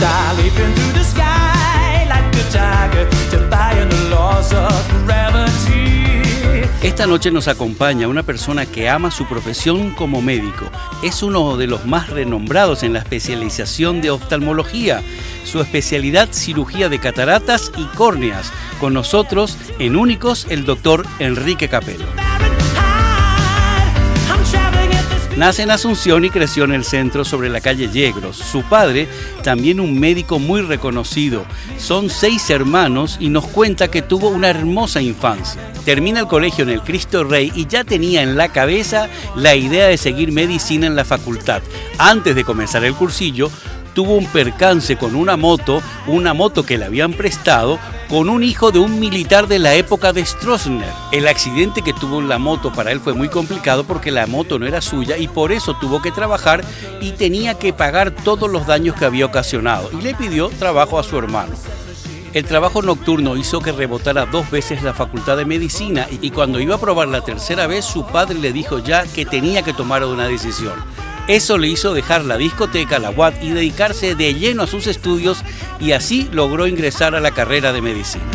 style, leaping through the sky like a tiger, defying the laws of gravity. Esta noche nos acompaña una persona que ama su profesión como médico. Es uno de los más renombrados en la especialización de oftalmología. Su especialidad, cirugía de cataratas y córneas. Con nosotros, en Únicos, el doctor Enrique Capello. Nace en Asunción y creció en el centro sobre la calle Yegros. Su padre, también un médico muy reconocido. Son 6 hermanos y nos cuenta que tuvo una hermosa infancia. Termina el colegio en el Cristo Rey y ya tenía en la cabeza la idea de seguir medicina en la facultad. Antes de comenzar el cursillo, tuvo un percance con una moto que le habían prestado, con un hijo de un militar de la época de Stroessner. El accidente que tuvo en la moto para él fue muy complicado porque la moto no era suya y por eso tuvo que trabajar y tenía que pagar todos los daños que había ocasionado y le pidió trabajo a su hermano. El trabajo nocturno hizo que rebotara 2 veces la facultad de medicina y cuando iba a probar la tercera vez su padre le dijo ya que tenía que tomar una decisión. Eso le hizo dejar la discoteca, la UAT y dedicarse de lleno a sus estudios y así logró ingresar a la carrera de medicina.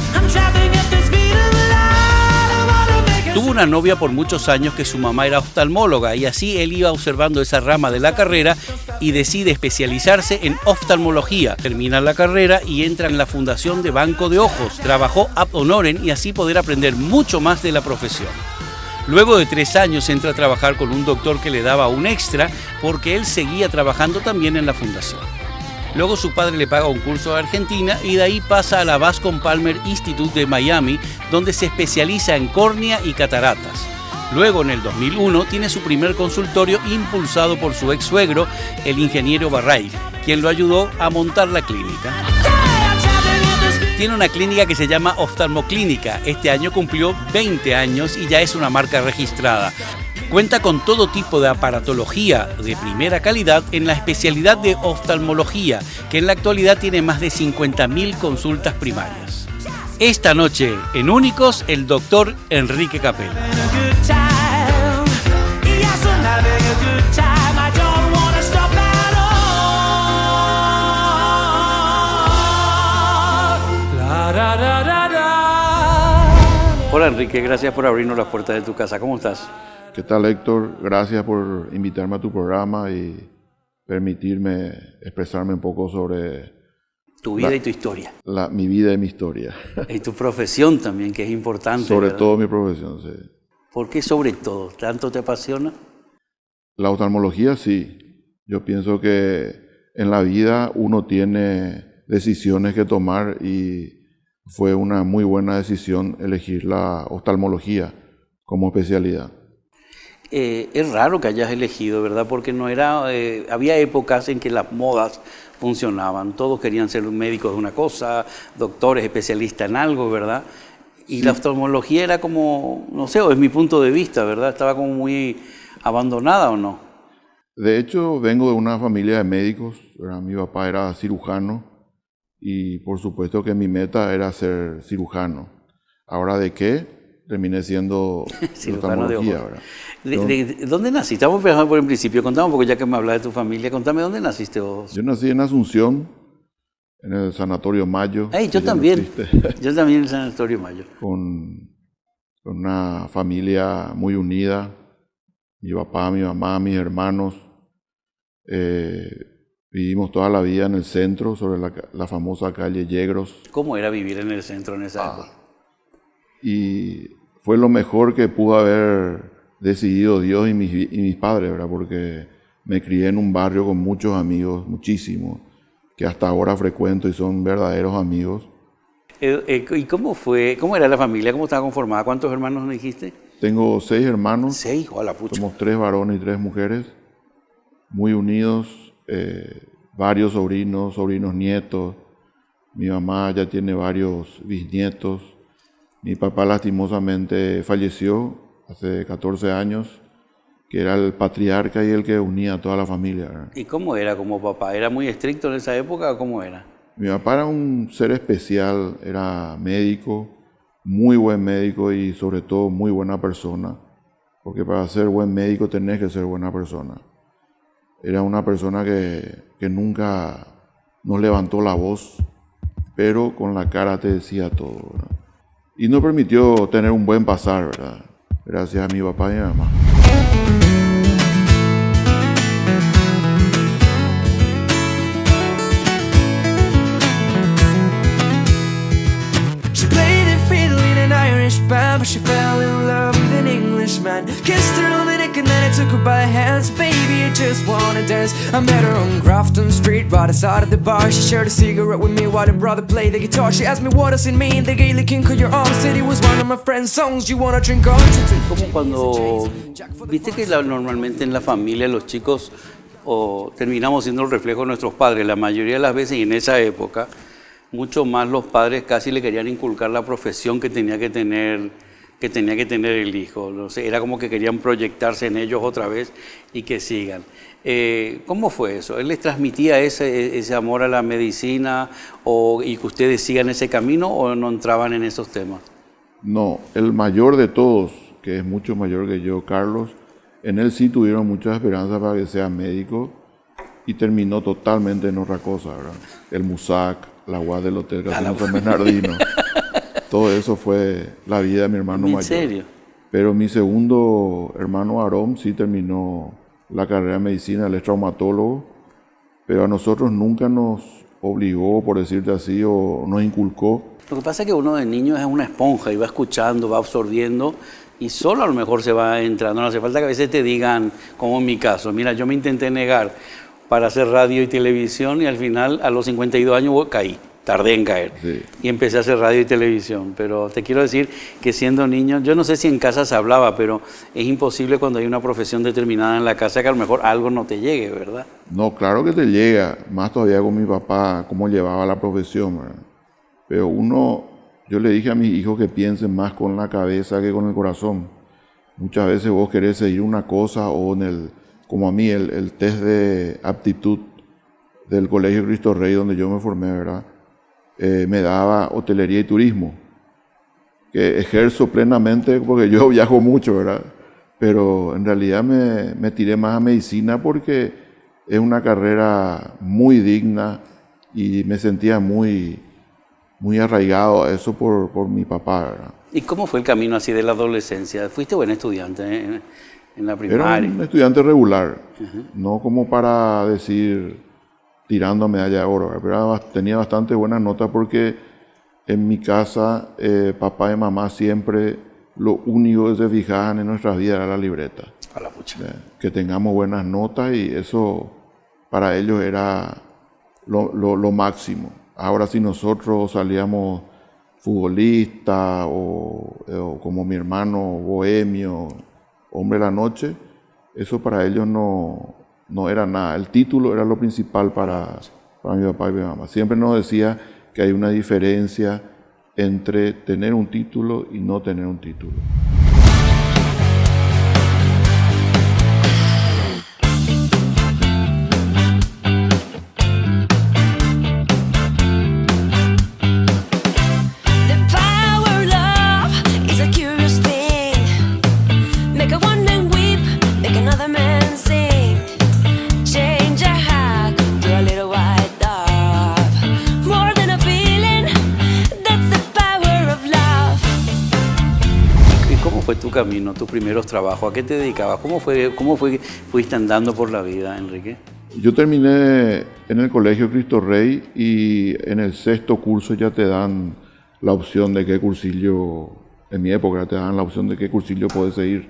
Tuvo una novia por muchos años que su mamá era oftalmóloga y así él iba observando esa rama de la carrera y decide especializarse en oftalmología. Termina la carrera y entra en la fundación de Banco de Ojos. Trabajó ad honorem y así poder aprender mucho más de la profesión. Luego de 3 años entra a trabajar con un doctor que le daba un extra porque él seguía trabajando también en la fundación. Luego su padre le paga un curso a Argentina y de ahí pasa a la Bascom Palmer Institute de Miami, donde se especializa en córnea y cataratas. Luego, en el 2001, tiene su primer consultorio impulsado por su ex suegro, el ingeniero Barray, quien lo ayudó a montar la clínica. Tiene una clínica que se llama Oftalmoclínica. Este año cumplió 20 años y ya es una marca registrada. Cuenta con todo tipo de aparatología de primera calidad en la especialidad de oftalmología, que en la actualidad tiene más de 50.000 consultas primarias. Esta noche, en Únicos, el doctor Enrique Capello. Hola Enrique, gracias por abrirnos las puertas de tu casa. ¿Cómo estás? ¿Qué tal, Héctor? Gracias por invitarme a tu programa y permitirme expresarme un poco sobre tu vida y tu historia. Mi vida y mi historia. Y tu profesión también, que es importante. Sobre ¿verdad? todo mi profesión, sí. ¿Por qué sobre todo? ¿Tanto te apasiona? La oftalmología, sí. Yo pienso que en la vida uno tiene decisiones que tomar y fue una muy buena decisión elegir la oftalmología como especialidad. Es raro que hayas elegido, ¿verdad? Porque no era, había épocas en que las modas funcionaban. Todos querían ser médicos de una cosa, doctores, especialistas en algo, ¿verdad? Y sí. La oftalmología era como, no sé, es mi punto de vista, ¿verdad? Estaba como muy abandonada, ¿o no? De hecho, vengo de una familia de médicos, ¿verdad? Mi papá era cirujano y por supuesto que mi meta era ser cirujano. Ahora, ¿de qué? Terminé siendo cirujano de ojos. ¿Verdad? ¿De dónde naciste? Estamos empezando por el principio. Contame un poco, ya que me hablas de tu familia. Contame, ¿dónde naciste vos? Yo nací en Asunción, en el Sanatorio Mayo. Yo también. Yo también en el Sanatorio Mayo. Con una familia muy unida. Mi papá, mi mamá, mis hermanos. Vivimos toda la vida en el centro, sobre la famosa calle Yegros. ¿Cómo era vivir en el centro en esa época? Y fue lo mejor que pudo haber decidido Dios y mis padres, ¿verdad? Porque me crié en un barrio con muchos amigos, muchísimos, que hasta ahora frecuento y son verdaderos amigos. ¿Y cómo fue? ¿Cómo era la familia? ¿Cómo estaba conformada? ¿Cuántos hermanos me dijiste? Tengo 6 hermanos. 6, hola pucha. Somos 3 varones y 3 mujeres, muy unidos, varios sobrinos, nietos. Mi mamá ya tiene varios bisnietos. Mi papá lastimosamente falleció hace 14 años, que era el patriarca y el que unía a toda la familia, ¿verdad? ¿Y cómo era como papá? ¿Era muy estricto en esa época o cómo era? Mi papá era un ser especial, era médico, muy buen médico y sobre todo muy buena persona, porque para ser buen médico tenés que ser buena persona. Era una persona que nunca nos levantó la voz, pero con la cara te decía todo, ¿verdad? Y nos permitió tener un buen pasar, ¿verdad? Gracias a mi papá y mi mamá. She played the fiddle in an Irish band, but she fell in love with an Englishman. Kissed her on the neck and then I took her by the hands. Baby, I just wanna dance. I met her on Grafton Street, right outside of the bar. She shared a cigarette with me while her brother played the guitar. She asked me what does it mean, the Gaelic king of your arms. Said it was one of my friend's songs. You wanna drink on? Como cuando, viste que normalmente en la familia los chicos terminamos siendo el reflejo de nuestros padres, la mayoría de las veces, y en esa época, mucho más los padres casi le querían inculcar la profesión que tenía que tener el hijo. No sé, era como que querían proyectarse en ellos otra vez y que sigan. ¿Cómo fue eso? ¿Él les transmitía ese amor a la medicina y que ustedes sigan ese camino o no entraban en esos temas? No, el mayor de todos, que es mucho mayor que yo, Carlos, en él sí tuvieron muchas esperanzas para que sea médico y terminó totalmente en otra cosa, ¿verdad? El MUSAC, la UAS del Hotel Casino San Bernardino. Todo eso fue la vida de mi hermano mayor. ¿En serio? Pero mi segundo hermano Aarón sí terminó la carrera de medicina, él es traumatólogo, pero a nosotros nunca nos obligó, por decirte así, o nos inculcó. Lo que pasa es que uno de niño es una esponja y va escuchando, va absorbiendo y solo a lo mejor se va entrando. No hace falta que a veces te digan, como en mi caso, mira, yo me intenté negar para hacer radio y televisión y al final a los 52 años caí, tardé en caer. Sí. Y empecé a hacer radio y televisión. Pero te quiero decir que siendo niño, yo no sé si en casa se hablaba, pero es imposible cuando hay una profesión determinada en la casa que a lo mejor algo no te llegue, ¿verdad? No, claro que te llega, más todavía con mi papá, cómo llevaba la profesión, ¿verdad? Pero yo le dije a mis hijos que piensen más con la cabeza que con el corazón. Muchas veces vos querés seguir una cosa o como a mí, el test de aptitud del Colegio Cristo Rey, donde yo me formé, ¿verdad? Me daba hotelería y turismo, que ejerzo plenamente porque yo viajo mucho, ¿verdad? Pero en realidad me tiré más a medicina porque es una carrera muy digna y me sentía muy arraigado a eso por mi papá, ¿verdad? ¿Y cómo fue el camino así de la adolescencia? ¿Fuiste buen estudiante en la primaria? Era un estudiante regular, no como para decir tirando a medalla de oro, pero tenía bastante buenas notas porque en mi casa papá y mamá siempre lo único que se fijaban en nuestras vidas era la libreta. A la pucha. Que tengamos buenas notas y eso para ellos era lo máximo. Ahora si nosotros salíamos futbolistas o como mi hermano bohemio, hombre de la noche, eso para ellos no era nada. El título era lo principal para mi papá y mi mamá. Siempre nos decía que hay una diferencia entre tener un título y no tener un título. ¿Fue tu camino, tus primeros trabajos? ¿A qué te dedicabas? ¿Cómo fue que fuiste andando por la vida, Enrique? Yo terminé en el Colegio Cristo Rey y en el 6º curso ya te dan la opción de qué cursillo, en mi época te dan la opción de qué cursillo puedes seguir.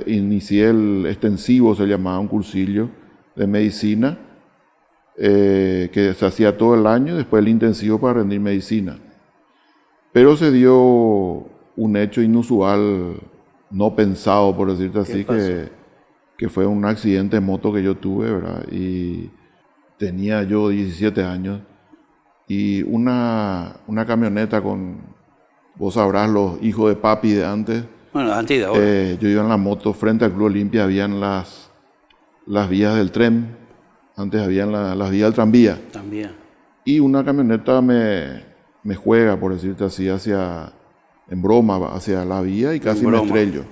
Inicié el extensivo, se llamaba un cursillo de medicina, que se hacía todo el año, después el intensivo para rendir medicina. Pero se dio un hecho inusual, no pensado, por decirte así, que fue un accidente de moto que yo tuve, ¿verdad? Y tenía yo 17 años y una camioneta vos sabrás, los hijos de papi de antes. Bueno, antes de ahora. Yo iba en la moto, frente al Club Olimpia habían las vías del tren, antes habían las vías del tranvía. También. Y una camioneta me juega, por decirte así, en broma, hacia la vía y casi me estrello.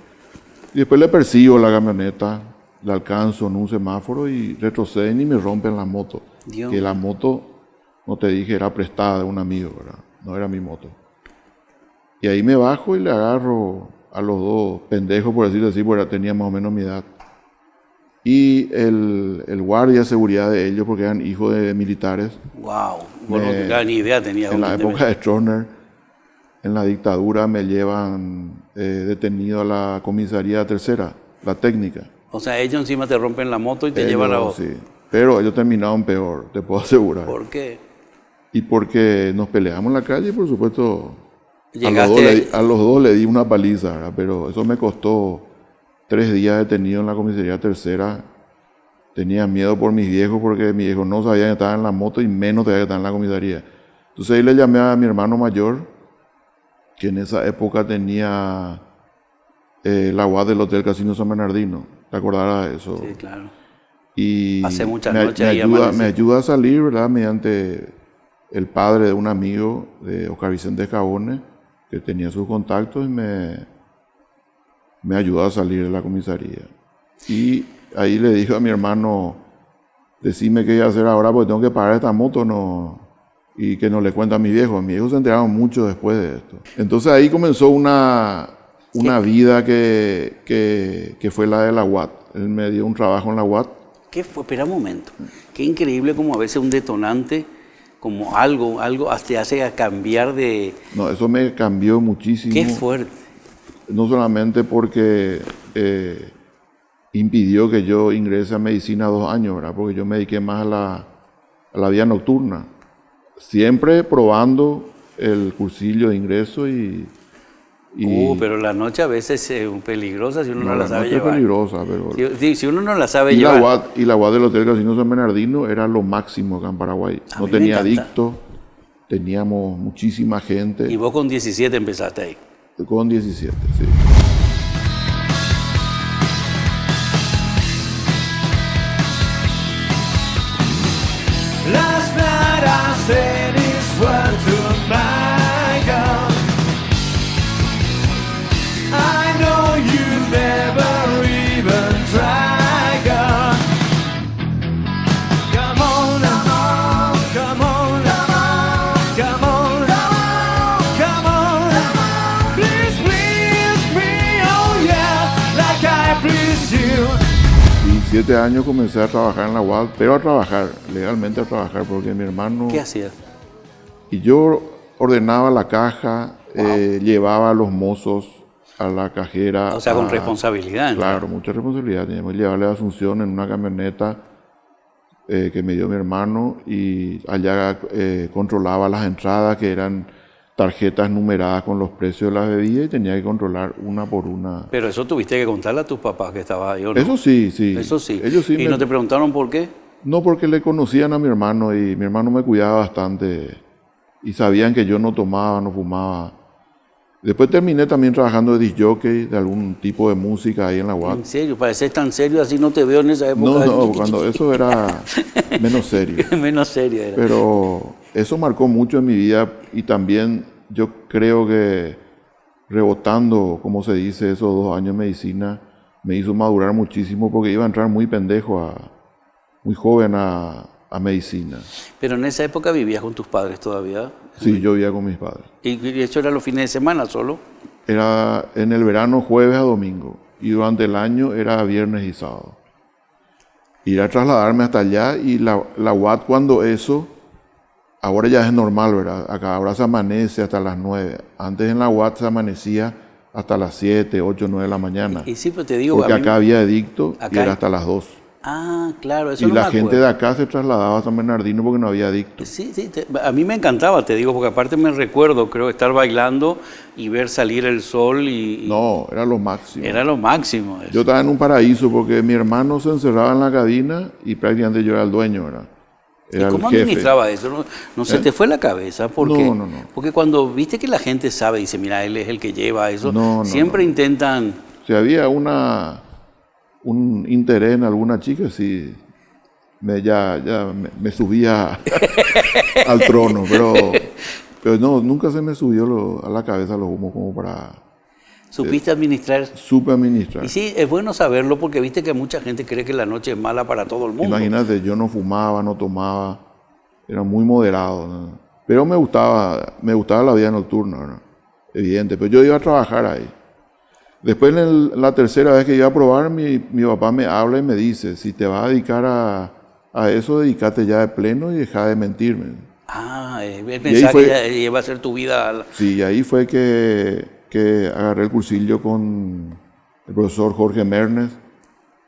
Y después le persigo la camioneta, la alcanzo en un semáforo y retroceden y me rompen la moto. Dios. Que la moto, no te dije, era prestada de un amigo, ¿verdad? No era mi moto. Y ahí me bajo y le agarro a los dos pendejos, por decirlo así, porque tenía más o menos mi edad. Y el guardia de seguridad de ellos, porque eran hijos de militares. Wow, vos no ni idea tenías. En la época de Stroessner, en la dictadura, me llevan detenido a la comisaría tercera, la técnica. O sea, ellos encima te rompen la moto y te llevan a vos. Sí, pero ellos terminaron peor, te puedo asegurar. ¿Por qué? Y porque nos peleamos en la calle y por supuesto Llegaste a los dos le di una paliza, ¿verdad? Pero eso me costó 3 días detenido en la comisaría tercera. Tenía miedo por mis viejos porque mis viejos no sabían que estaba en la moto y menos todavía que estaba en la comisaría. Entonces ahí le llamé a mi hermano mayor, que en esa época tenía la UAD del Hotel Casino San Bernardino. ¿Te acordarás de eso? Sí, claro. Y pasé muchas noches ahí. Me ayuda a salir, ¿verdad? Mediante el padre de un amigo de Oscar Vicente Escabone, que tenía sus contactos y me ayudó a salir de la comisaría. Y ahí le dije a mi hermano, decime qué voy a hacer ahora porque tengo que pagar esta moto, no, y que no le cuente a mi viejo. Mis viejos se enteraron mucho después de esto. Entonces ahí comenzó una vida que fue la de la UAT. Él me dio un trabajo en la UAT. ¿Qué fue? Espera un momento. Qué increíble como a veces un detonante, como algo te hace cambiar de... No, eso me cambió muchísimo. Qué fuerte. No solamente porque impidió que yo ingrese a medicina 2 años, ¿verdad? Porque yo me dediqué más a la vida nocturna. Siempre probando el cursillo de ingreso y pero la noche a veces es peligrosa si uno no la sabe llevar. Es peligrosa, pero... Si uno no la sabe llevar. La UAT del Hotel Casino San Bernardino era lo máximo acá en Paraguay. No tenía adictos, teníamos muchísima gente. Y vos con 17 empezaste ahí. Con 17, sí. Last night I said it's worth to my girl. I know you've never even tried, girl. Come on, come on, come on, come on, come on. Please, please me, oh yeah, like I please you. 17 años comencé a trabajar en la UAD, pero a trabajar, legalmente a trabajar, porque mi hermano... ¿Qué hacías? Y yo ordenaba la caja, llevaba a los mozos a la cajera. O sea, con responsabilidad. Claro, mucha responsabilidad. Teníamos que llevarle a Asunción en una camioneta que me dio mi hermano y allá controlaba las entradas, que eran tarjetas numeradas con los precios de las bebidas y tenía que controlar una por una. Pero eso tuviste que contarle a tus papás que estabas ahí, ¿o no? Eso sí, sí. Eso sí. Ellos sí. ¿Y no te preguntaron por qué? No, porque le conocían a mi hermano y mi hermano me cuidaba bastante y sabían que yo no tomaba, no fumaba. Después terminé también trabajando de disc jockey, de algún tipo de música ahí en la UAT. ¿En serio? Pareces tan serio así, no te veo en esa época. No, cuando eso era menos serio. Menos serio era. Pero eso marcó mucho en mi vida y también yo creo que rebotando, como se dice, esos 2 años de medicina me hizo madurar muchísimo porque iba a entrar muy pendejo, muy joven a medicina. Pero en esa época vivías con tus padres todavía. Sí, yo vivía con mis padres. ¿Y eso era los fines de semana solo? Era en el verano jueves a domingo y durante el año era viernes y sábado. Ir a trasladarme hasta allá y la UAT cuando eso, ahora ya es normal, ¿verdad? Acá ahora se amanece hasta las 9. Antes en la UAT se amanecía hasta las 7, 8, 9 de la mañana. Y sí, pero te digo... Porque acá había edicto y era hay... hasta las 2. Ah, claro, eso y no la me gente acuerdo. de acá se trasladaba a San Bernardino porque no había adicto. Sí, a mí me encantaba, te digo, porque aparte me recuerdo, creo, estar bailando y ver salir el sol y... No, era lo máximo. Era lo máximo. Eso. Yo estaba en un paraíso porque mi hermano se encerraba en la cabina y prácticamente yo era el dueño, ¿verdad? Era ¿Y cómo el jefe. administraba eso? ¿No se te fue la cabeza? Porque, No. Porque cuando viste que la gente sabe, dice, mira, él es el que lleva eso, No. siempre intentan... Si había un interés en alguna chica, sí, me subía al trono, pero no, nunca se me subió a la cabeza los humos como para ¿Supiste administrar? Supe administrar. Y sí, es bueno saberlo porque viste que mucha gente cree que la noche es mala para todo el mundo. Imagínate, yo no fumaba, no tomaba, era muy moderado, ¿no? Pero me gustaba la vida nocturna, ¿no? Evidente, pero yo iba a trabajar ahí. Después, la tercera vez que iba a probar, mi papá me habla y me dice, si te vas a dedicar a eso, dedícate ya de pleno y deja de mentirme. Él pensaba que ya iba a ser tu vida. Sí, y ahí fue que agarré el cursillo con el profesor Jorge Mernes,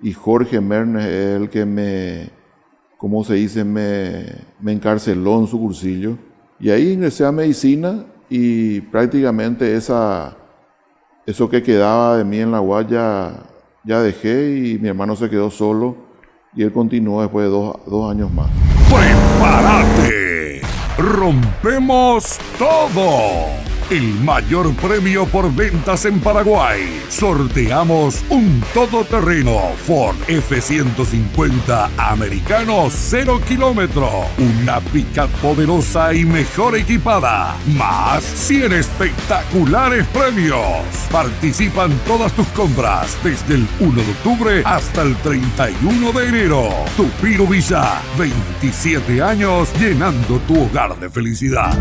y Jorge Mernes es el que me encarceló en su cursillo, y ahí ingresé a medicina y prácticamente eso que quedaba de mí en la UAS ya dejé, y mi hermano se quedó solo y él continuó después de dos años más. ¡Prepárate! ¡Rompemos todo! El mayor premio por ventas en Paraguay. Sorteamos un todoterreno Ford F-150 americano 0 kilómetro. Una pick-up poderosa y mejor equipada. Más 100 espectaculares premios. Participan todas tus compras desde el 1 de octubre hasta el 31 de enero. Tupiro Villa, 27 años llenando tu hogar de felicidad.